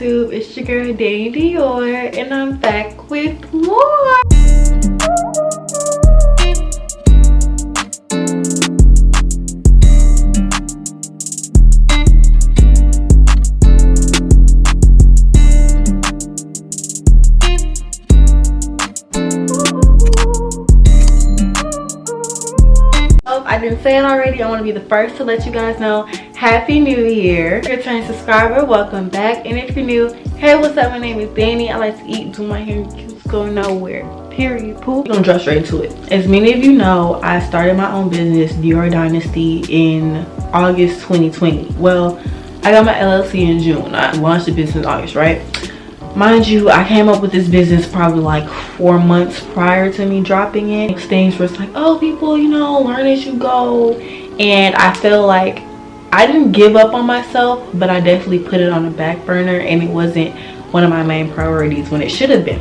YouTube? It's your girl Dior, and I'm back with more. I didn't say it already. I want to be the first to let you guys know Happy New Year. If you're a returning subscriber, welcome back. And if you're new, hey, what's up? My name is Danny. I like to eat, do my hair, just go nowhere. Period. Poop. We're gonna jump straight into it. As many of you know, I started my own business, Dior Dynasty, in August 2020. Well, I got my LLC in June. I launched the business in August, right? Mind you, I came up with this business probably like 4 months prior to me dropping it. Things were like, oh, people, you know, learn as you go. And I feel like I didn't give up on myself, but I definitely put it on the back burner, and it wasn't one of my main priorities when it should have been.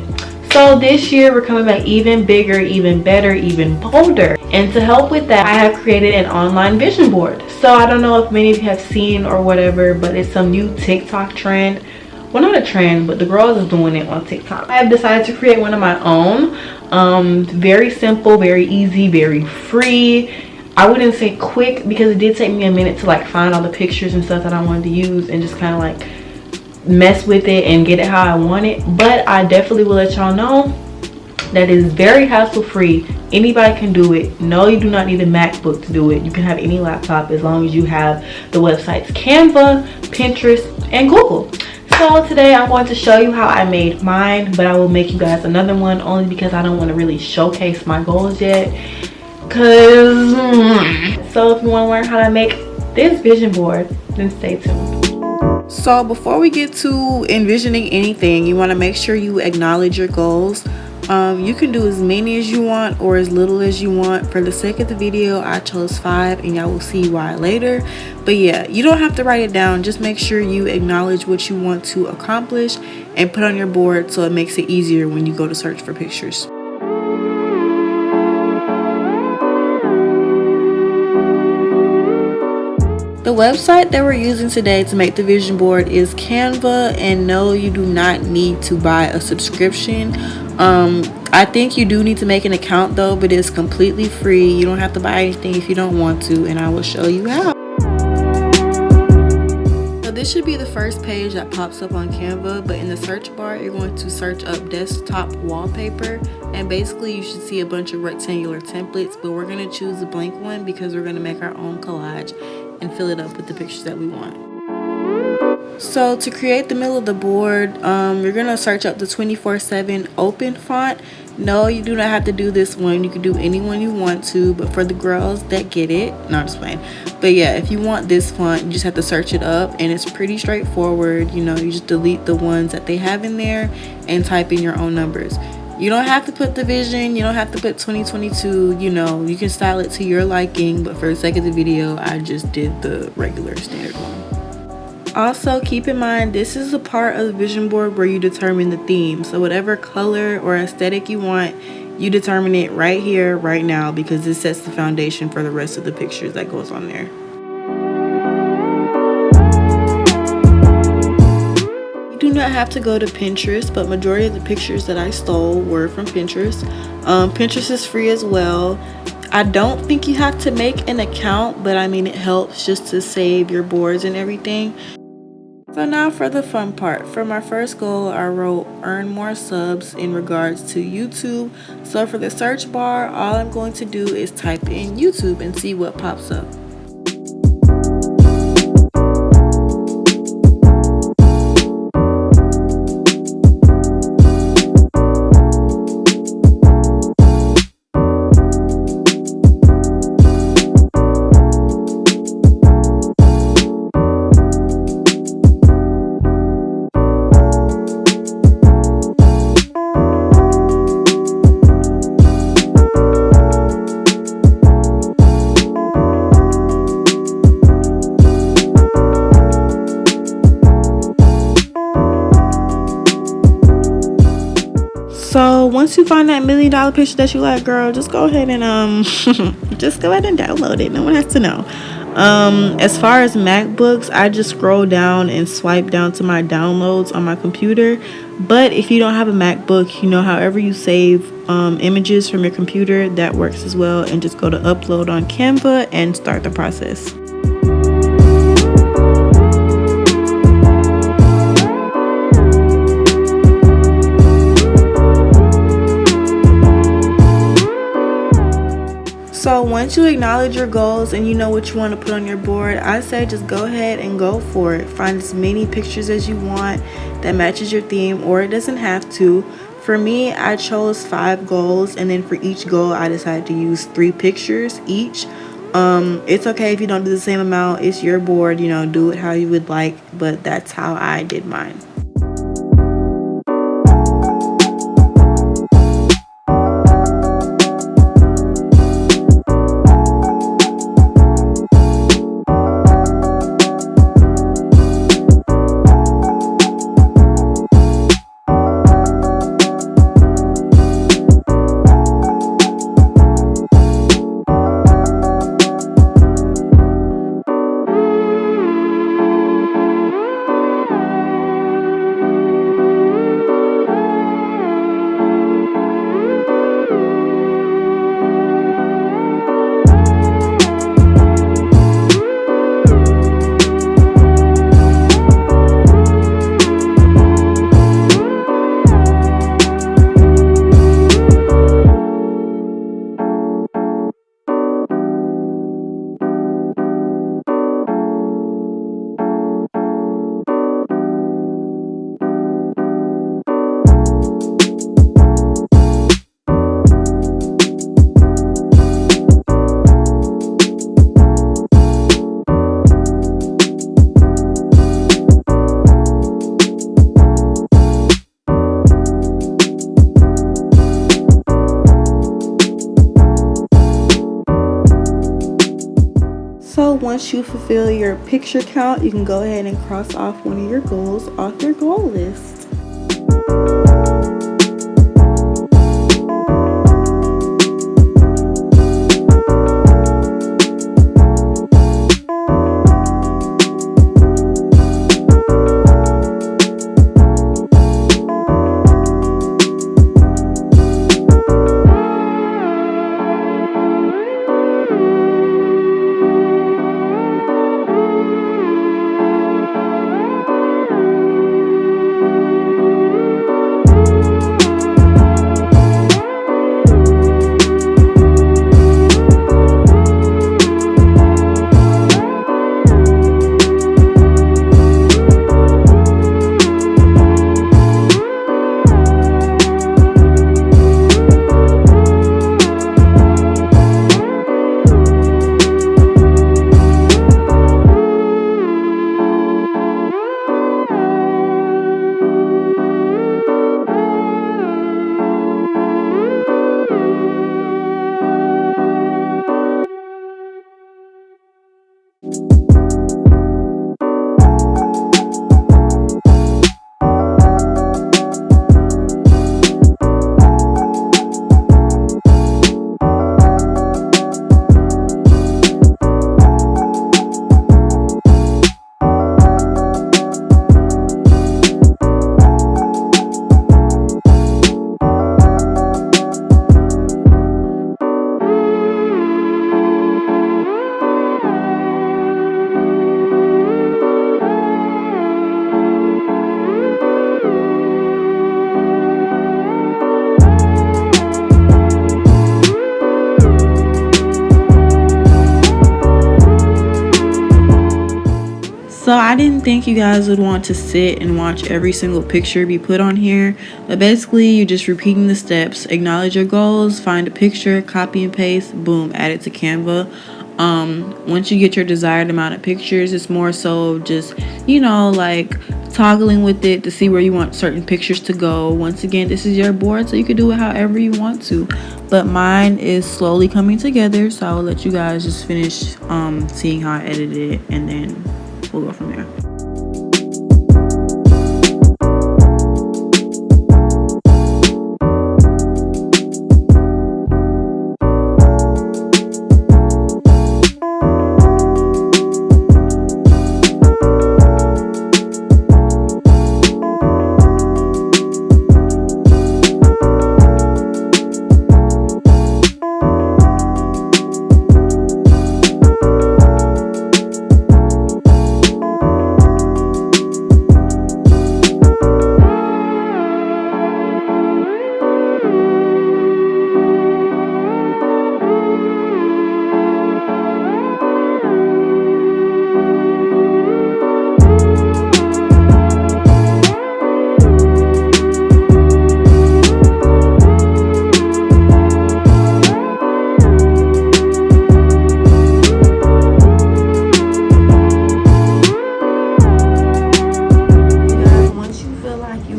So this year we're coming back even bigger, even better, even bolder. And to help with that, I have created an online vision board. So I don't know if many of you have seen or whatever, but it's some new TikTok trend. Well, not a trend, but the girls is doing it on TikTok. I have decided to create one of my own. Very simple, very easy, very free. I wouldn't say quick because it did take me a minute to like find all the pictures and stuff that I wanted to use and just kind of like mess with it and get it how I want it. But I definitely will let y'all know that it is very hassle free. Anybody can do it. No, you do not need a MacBook to do it. You can have any laptop as long as you have the websites Canva, Pinterest, and Google. So today I'm going to show you how I made mine, but I will make you guys another one only because I don't want to really showcase my goals yet. So if you want to learn how to make this vision board, then stay tuned. So before we get to envisioning anything, you want to make sure you acknowledge your goals. You can do as many as you want or as little as you want. For the sake of the video, I chose 5, and y'all will see why later. But yeah, you don't have to write it down. Just make sure you acknowledge what you want to accomplish and put on your board so it makes it easier when you go to search for pictures. The website that we're using today to make the vision board is Canva, and no, you do not need to buy a subscription. I think you do need to make an account though, but it's completely free. You don't have to buy anything if you don't want to, and I will show you how. So this should be the first page that pops up on Canva, but in the search bar you're going to search up desktop wallpaper, and basically you should see a bunch of rectangular templates, but we're going to choose a blank one because we're going to make our own collage and fill it up with the pictures that we want. So to create the middle of the board, you're gonna search up the 24/7 open font. No, you do not have to do this one. You can do any one you want to, but for the girls that get it, no, I'm just playing. But yeah, if you want this font, you just have to search it up, and it's pretty straightforward. You know, you just delete the ones that they have in there and type in your own numbers. You don't have to put the vision, you don't have to put 2022, you know, you can style it to your liking, but for the sake of the video, I just did the regular standard one. Also, keep in mind, this is the part of the vision board where you determine the theme. So whatever color or aesthetic you want, you determine it right here, right now, because this sets the foundation for the rest of the pictures that goes on there. Do not have to go to Pinterest, but majority of the pictures that I stole were from Pinterest. Pinterest is free as well. I don't think you have to make an account, but I mean it helps just to save your boards and everything. So now for the fun part. For my first goal, I wrote earn more subs in regards to YouTube. So for the search bar, all I'm going to do is type in YouTube and see what pops up. So once you find that $1 million picture that you like, girl, just go ahead and just go ahead and download it. No one has to know. As far as MacBooks, I just scroll down and swipe down to my downloads on my computer. But if you don't have a MacBook, however you save images from your computer, that works as well. And just go to upload on Canva and start the process. So once you acknowledge your goals and you know what you want to put on your board, I say just go ahead and go for it. Find as many pictures as you want that matches your theme, or it doesn't have to. For me, I chose 5 goals, and then for each goal I decided to use 3 pictures each. It's okay if you don't do the same amount. It's your board, do it how you would like, but that's how I did mine. So once you fulfill your picture count, you can go ahead and cross off one of your goals off your goal list. So I didn't think you guys would want to sit and watch every single picture be put on here, but basically you're just repeating the steps. Acknowledge your goals, find a picture, copy and paste, boom, add it to Canva. Once you get your desired amount of pictures, it's more so just, like toggling with it to see where you want certain pictures to go. Once again, this is your board, so you can do it however you want to, but mine is slowly coming together, so I'll let you guys just finish seeing how I edited it, and then we'll go from there.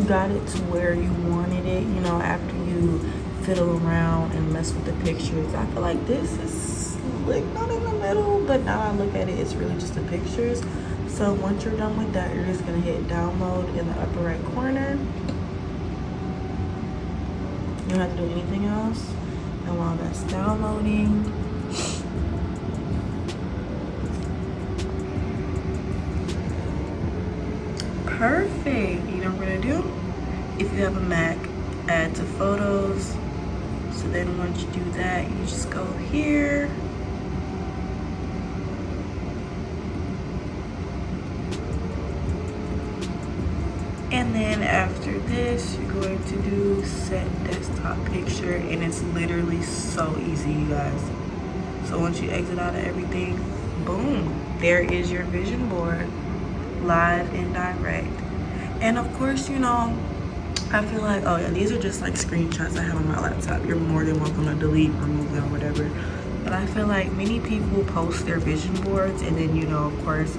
you got it to where you wanted it, you know, after you fiddle around and mess with the pictures, I feel like this is like not in the middle, but now I look at it, it's really just the pictures. So once you're done with that, you're just gonna hit download in the upper right corner. You don't have to do anything else. And while that's downloading, perfect. You know what we're gonna do? If you have a Mac, add to photos. So then once you do that, you just go here. And then after this, you're going to do set desktop picture, and it's literally so easy, you guys. So once you exit out of everything, boom, there is your vision board, live and direct. And of course, you know, I feel like, oh yeah, these are just like screenshots I have on my laptop. You're more than welcome to delete, remove them, whatever. But I feel like many people post their vision boards, and then, you know, of course,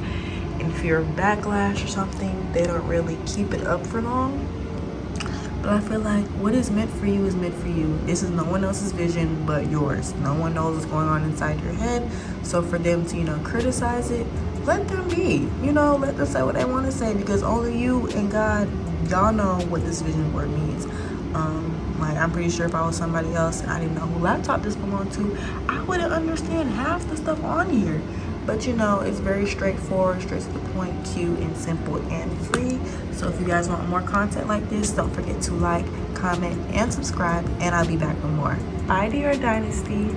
in fear of backlash or something, they don't really keep it up for long. But I feel like what is meant for you is meant for you. This is no one else's vision but yours. No one knows what's going on inside your head. So for them to, you know, criticize it, let them be. You know, let them say what they want to say, because only you and God, y'all know what this vision board means. Like, I'm pretty sure if I was somebody else and I didn't know who laptop this belonged to, I wouldn't understand half the stuff on here. But you know, it's very straightforward, straight to the point, cute and simple and free. So if you guys want more content like this, don't forget to like, comment, and subscribe, and I'll be back with more. Bye, Dior Dynasty.